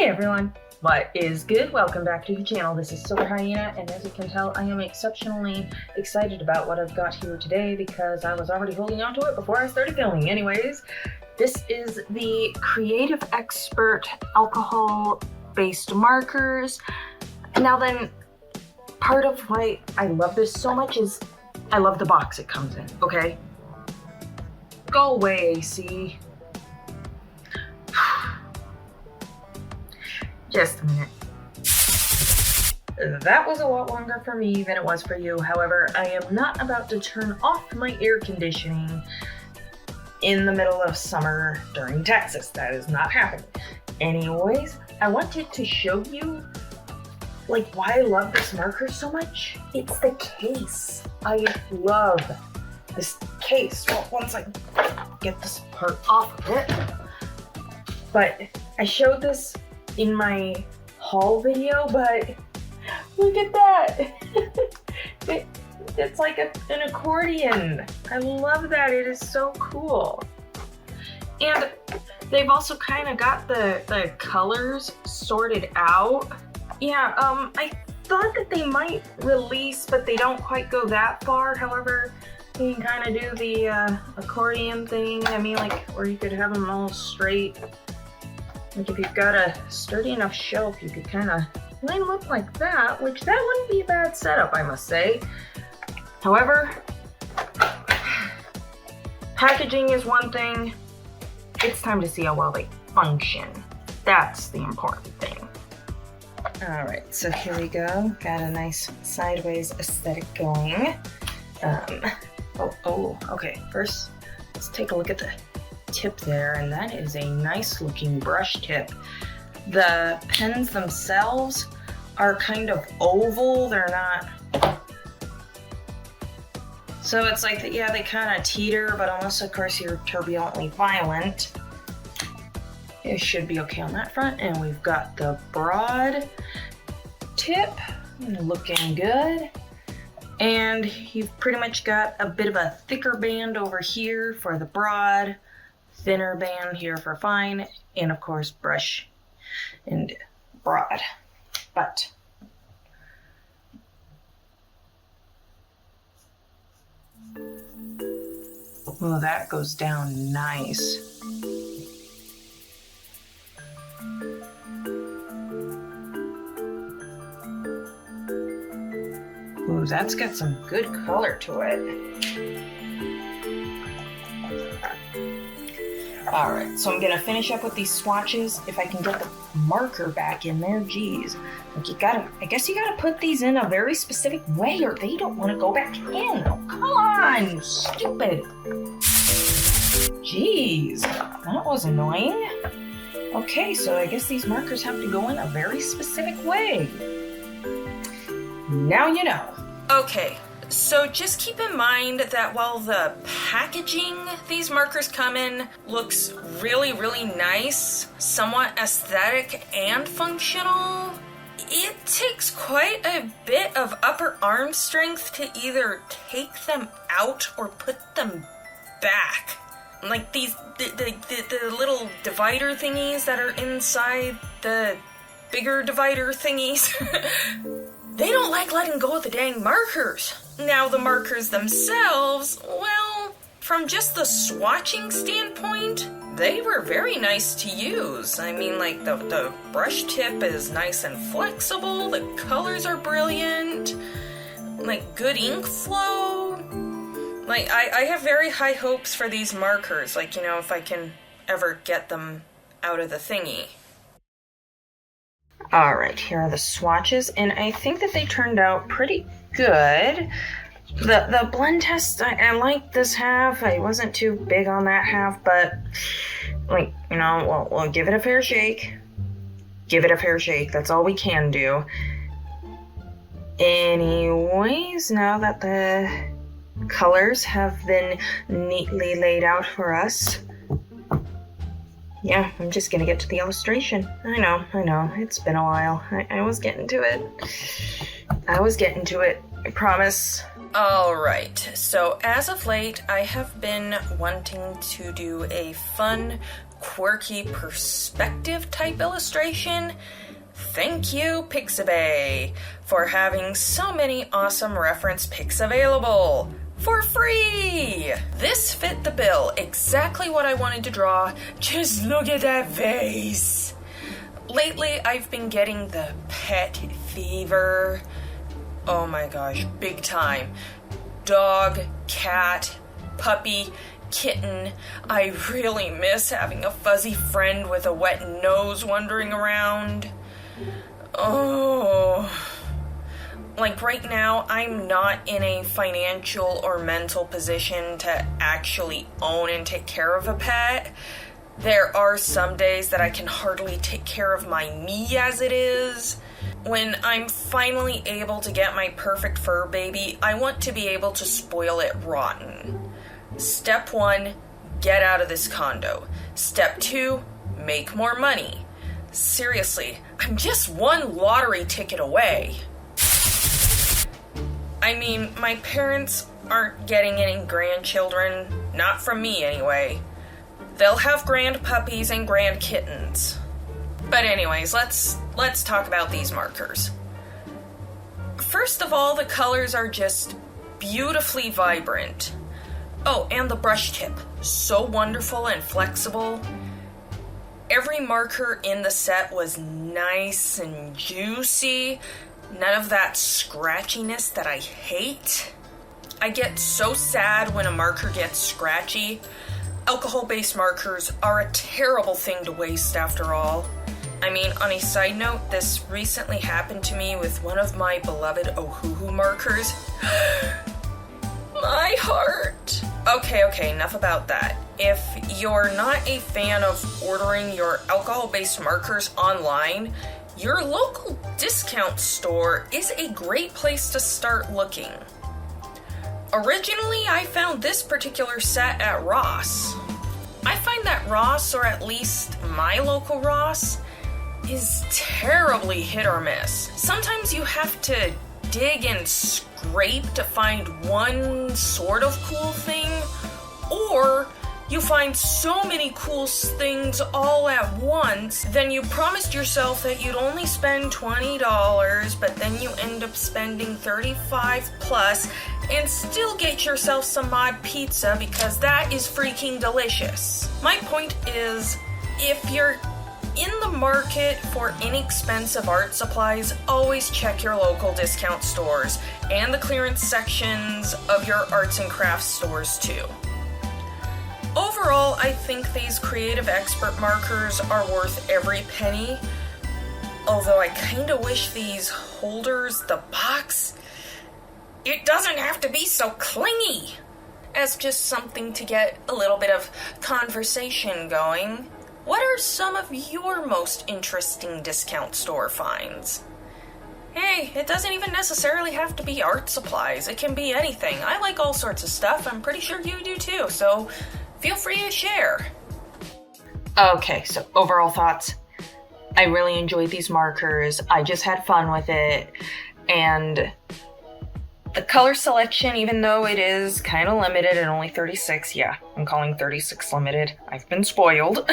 Hey everyone, what is good? Welcome back to the channel. This is Silver Hyena, and as you can tell, I am exceptionally excited about what I've got here today because I was already holding on to it before I started filming. Anyways, this is the Creative Expert alcohol-based markers. Now then, part of why I love this so much is I love the box it comes in, okay? Go away, AC. Just a minute. That was a lot longer for me than it was for you. However, I am not about to turn off my air conditioning in the middle of summer during Texas. That is not happening. Anyways, I wanted to show you like why I love this marker so much. It's the case. I love this case. Well, once I get this part off of it. But I showed this in my haul video, but look at that. It's like an accordion. I love that. It is so cool. And they've also kind of got the colors sorted out. Yeah, I thought that they might release, but they don't quite go that far. However, you can kind of do the accordion thing. I mean, like, or you could have them all straight. Like if you've got a sturdy enough shelf, you could kind of line them up like that, which that wouldn't be a bad setup, I must say. However, packaging is one thing. It's time to see how well they function. That's the important thing. All right, so here we go. Got a nice sideways aesthetic going. Okay. First, let's take a look at the tip there, and that is a nice looking brush tip. The pens themselves are kind of oval. They're not, so it's like, yeah, they kind of teeter, but unless of course you're turbulently violent, it should be okay on that front. And we've got the broad tip looking good, and you've pretty much got a bit of a thicker band over here for the broad, thinner band here for fine, and of course brush and broad. But well, that goes down nice. Ooh, that's got some good color to it. All right, so I'm gonna finish up with these swatches. If I can get the marker back in there, geez. Like I guess you gotta put these in a very specific way or they don't wanna go back in. Oh, come on, stupid. Jeez, that was annoying. Okay, so I guess these markers have to go in a very specific way. Now you know. Okay. So just keep in mind that while the packaging these markers come in looks really, really nice, somewhat aesthetic and functional, it takes quite a bit of upper arm strength to either take them out or put them back. Like these, the little divider thingies that are inside the bigger divider thingies, they don't like letting go of the dang markers. Now the markers themselves, well, from just the swatching standpoint, they were very nice to use. I mean, like the brush tip is nice and flexible, the colors are brilliant, like good ink flow. Like I have very high hopes for these markers, like, you know, if I can ever get them out of the thingy. All right, here are the swatches, and I think that they turned out pretty good. The blend test, I liked this half. I wasn't too big on that half, but like, you know, we'll give it a fair shake. Give it a fair shake. That's all we can do. Anyways, now that the colors have been neatly laid out for us, yeah, I'm just gonna get to the illustration. I know, it's been a while. I was getting to it. I promise. Alright, so as of late, I have been wanting to do a fun, quirky perspective type illustration. Thank you, Pixabay, for having so many awesome reference pics available for free! This fit the bill, exactly what I wanted to draw. Just look at that face! Lately, I've been getting the pet fever. Oh my gosh, big time. Dog, cat, puppy, kitten. I really miss having a fuzzy friend with a wet nose wandering around. Oh. Like right now, I'm not in a financial or mental position to actually own and take care of a pet. There are some days that I can hardly take care of my me as it is. When I'm finally able to get my perfect fur baby, I want to be able to spoil it rotten. Step 1, get out of this condo. Step 2, make more money. Seriously, I'm just one lottery ticket away. I mean, my parents aren't getting any grandchildren, not from me anyway. They'll have grand puppies and grand kittens. But anyways, let's talk about these markers. First of all, the colors are just beautifully vibrant. Oh, and the brush tip, so wonderful and flexible. Every marker in the set was nice and juicy. None of that scratchiness that I hate. I get so sad when a marker gets scratchy. Alcohol-based markers are a terrible thing to waste after all. I mean, on a side note, this recently happened to me with one of my beloved Ohuhu markers. My heart! Okay, enough about that. If you're not a fan of ordering your alcohol-based markers online, your local discount store is a great place to start looking. Originally, I found this particular set at Ross. I find that Ross, or at least my local Ross, is terribly hit or miss. Sometimes you have to dig and scrape to find one sort of cool thing, or you find so many cool things all at once, then you promised yourself that you'd only spend $20, but then you end up spending $35 plus and still get yourself some mod pizza because that is freaking delicious. My point is, if you're in the market for inexpensive art supplies, always check your local discount stores and the clearance sections of your arts and crafts stores too. Overall, I think these creative expert markers are worth every penny, although I kinda wish these holders, the box, it doesn't have to be so clingy. As just something to get a little bit of conversation going, what are some of your most interesting discount store finds? Hey, it doesn't even necessarily have to be art supplies. It can be anything. I like all sorts of stuff. I'm pretty sure you do too, so feel free to share. Okay, so overall thoughts. I really enjoyed these markers. I just had fun with it. And the color selection, even though it is kind of limited at only 36, yeah, I'm calling 36 limited. I've been spoiled.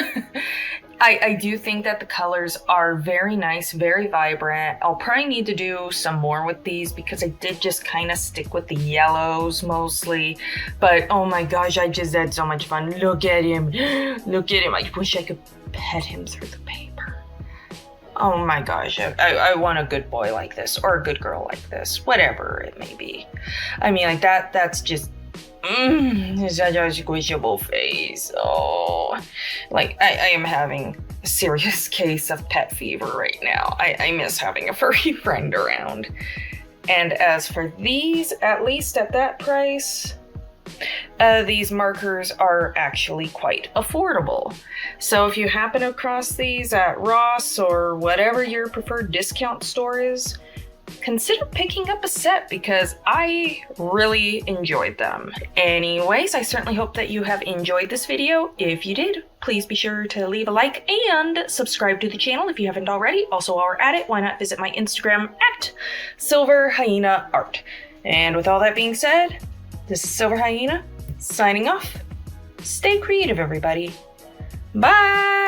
I do think that the colors are very nice, very vibrant. I'll probably need to do some more with these because I did just kind of stick with the yellows mostly. But oh my gosh, I just had so much fun. Look at him. Look at him. I wish I could pet him through the paper. Oh my gosh, I want a good boy like this, or a good girl like this, whatever it may be. I mean, like that's just, it's such a squishable face. Oh, like I am having a serious case of pet fever right now. I miss having a furry friend around. And as for these, at least at that price, these markers are actually quite affordable. So if you happen across these at Ross or whatever your preferred discount store is, consider picking up a set because I really enjoyed them. Anyways, I certainly hope that you have enjoyed this video. If you did, please be sure to leave a like and subscribe to the channel if you haven't already. Also, while we're at it, why not visit my Instagram at SilverHyenaArt. And with all that being said, this is Silver Hyena, signing off. Stay creative, everybody. Bye!